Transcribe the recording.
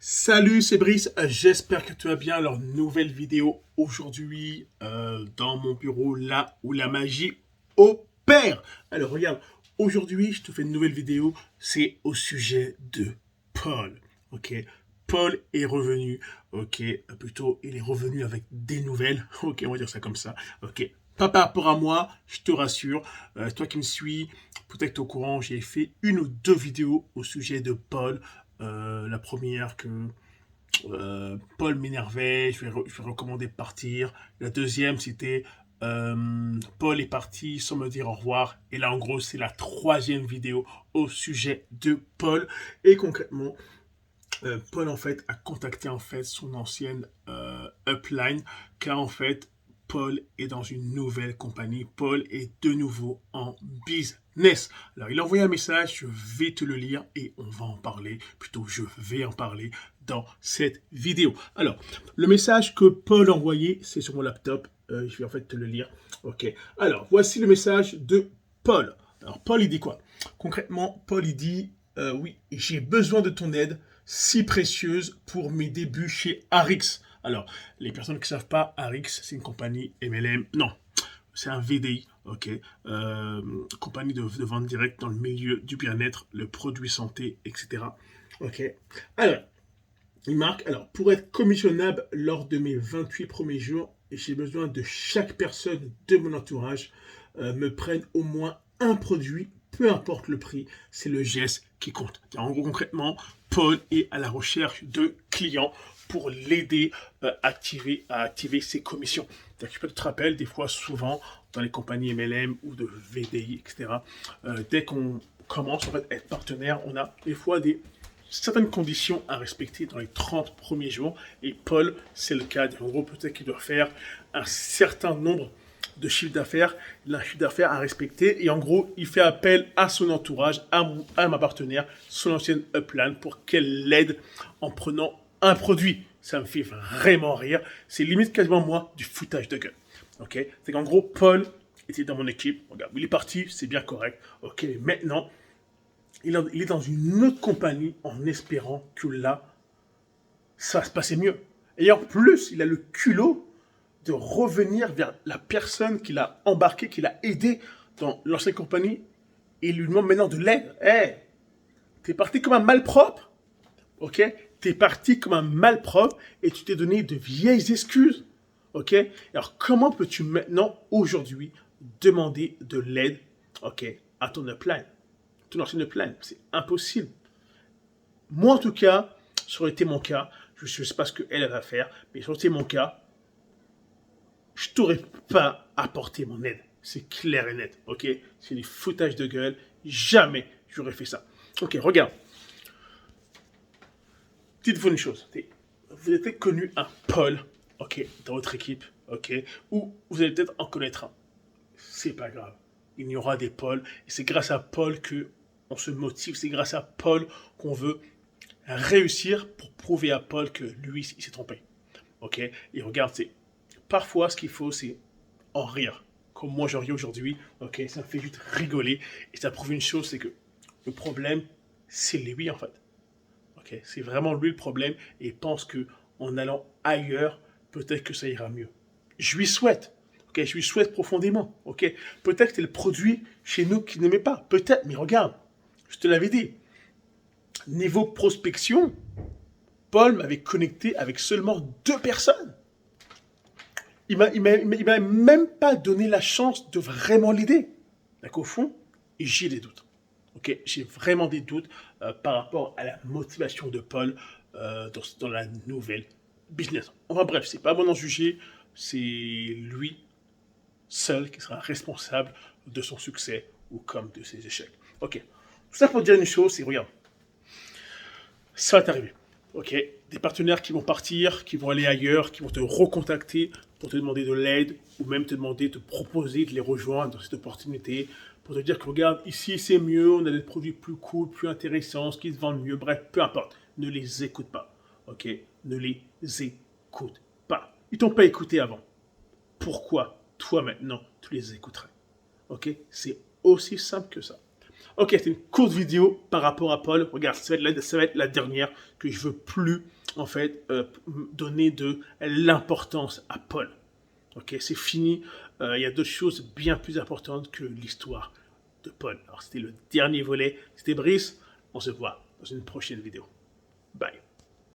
Salut, c'est Brice, j'espère que tu vas bien. Alors, nouvelle vidéo aujourd'hui dans mon bureau, là où la magie opère. Alors, regarde, aujourd'hui, je te fais une nouvelle vidéo, c'est au sujet de Paul. Ok, Paul est revenu, ok, plutôt, il est revenu avec des nouvelles, ok, on va dire ça comme ça, ok. Pas par rapport à moi, je te rassure, toi qui me suis, peut-être que tu es au courant, j'ai fait une ou deux vidéos au sujet de Paul. La première que Paul m'énervait, je vais recommander de partir. La deuxième, c'était Paul est parti sans me dire au revoir. Et là, en gros, c'est la troisième vidéo au sujet de Paul. Et concrètement, Paul en fait a contacté en fait son ancienne upline, car en fait Paul est dans une nouvelle compagnie. Paul est de nouveau en business. Alors il a envoyé un message, je vais te le lire et on va en parler. Plutôt je vais en parler dans cette vidéo. Alors le message que Paul a envoyé, c'est sur mon laptop. Je vais en fait te le lire. Ok. Alors voici le message de Paul. Alors Paul il dit quoi? Concrètement, Paul il dit oui, j'ai besoin de ton aide si précieuse pour mes débuts chez Arix. Alors, les personnes qui ne savent pas, Arix, c'est une compagnie MLM. Non, c'est un VDI, ok. Compagnie de vente directe dans le milieu du bien-être, le produit santé, etc. Ok. Alors, il marque, alors, pour être commissionnable lors de mes 28 premiers jours, j'ai besoin de chaque personne de mon entourage me prenne au moins un produit, peu importe le prix, c'est le geste qui compte. En gros, concrètement, Paul est à la recherche de clients pour l'aider à activer ses commissions. Je peux te rappeler, des fois, souvent, dans les compagnies MLM ou de VDI, etc., dès qu'on commence en fait, à être partenaire, on a des fois certaines conditions à respecter dans les 30 premiers jours. Et Paul, c'est le cas. En gros, peut-être qu'il doit faire un certain nombre de chiffre d'affaires, il a un chiffre d'affaires à respecter. Et en gros, il fait appel à son entourage, à ma partenaire, son ancienne upline, pour qu'elle l'aide en prenant un produit. Ça me fait vraiment rire. C'est limite quasiment moi du foutage de gueule. Ok, c'est qu'en gros, Paul était dans mon équipe. Regarde, il est parti, c'est bien correct. Ok, maintenant, il est dans une autre compagnie en espérant que là, ça va se passer mieux. Et en plus, il a le culot de revenir vers la personne qu'il a embarqué, qu'il a aidé dans l'ancienne compagnie et lui demande maintenant de l'aide. Hé, hey, t'es parti comme un malpropre, ok? T'es parti comme un malpropre et tu t'es donné de vieilles excuses, ok? Alors comment peux-tu maintenant, aujourd'hui, demander de l'aide, ok, à ton upline, ton ancienne upline? C'est impossible. Moi, en tout cas, ça aurait été mon cas. Je ne sais pas ce qu'elle va faire, mais ça aurait été mon cas. Je t'aurais pas apporté mon aide. C'est clair et net, ok? C'est des foutages de gueule. Jamais j'aurais fait ça. Ok, regarde. Dites-vous une chose. Vous avez peut-être connu un Paul, ok, dans votre équipe, ok? Ou vous allez peut-être en connaître un. C'est pas grave. Il y aura des Pauls. Et c'est grâce à Paul que on se motive. C'est grâce à Paul qu'on veut réussir pour prouver à Paul que lui, il s'est trompé. Ok? Et regarde, c'est parfois ce qu'il faut, c'est en rire. Comme moi, j'en ris aujourd'hui. Ok? Ça me fait juste rigoler. Et ça prouve une chose, c'est que le problème, c'est lui en fait. Ok? C'est vraiment lui le problème. Et il pense que en allant ailleurs, peut-être que ça ira mieux. Je lui souhaite. Ok? Je lui souhaite profondément. Ok? Peut-être que c'est le produit chez nous qu'il n'aimait pas. Peut-être. Mais regarde, je te l'avais dit. Niveau prospection, Paul m'avait connecté avec seulement 2 personnes. Il m'a même pas donné la chance de vraiment l'aider. Donc au fond, j'ai des doutes. Ok, j'ai vraiment des doutes par rapport à la motivation de Paul dans la nouvelle business. Enfin bref, c'est pas bon d'en juger, c'est lui seul qui sera responsable de son succès ou comme de ses échecs. Ok, tout ça pour dire une chose, c'est regarde, ça va t'arriver. Ok, des partenaires qui vont partir, qui vont aller ailleurs, qui vont te recontacter pour te demander de l'aide ou même te demander, te proposer de les rejoindre dans cette opportunité pour te dire que regarde, ici c'est mieux, on a des produits plus cool, plus intéressants, qui se vendent mieux, bref, peu importe. Ne les écoute pas. Ok, ne les écoute pas. Ils t'ont pas écouté avant. Pourquoi toi maintenant tu les écouterais? Ok, c'est aussi simple que ça. Ok, c'est une courte vidéo par rapport à Paul. Regarde, ça va être la dernière que je veux plus, en fait, donner de l'importance à Paul. Ok, c'est fini. Il y a d'autres choses bien plus importantes que l'histoire de Paul. Alors, c'était le dernier volet. C'était Brice. On se voit dans une prochaine vidéo. Bye.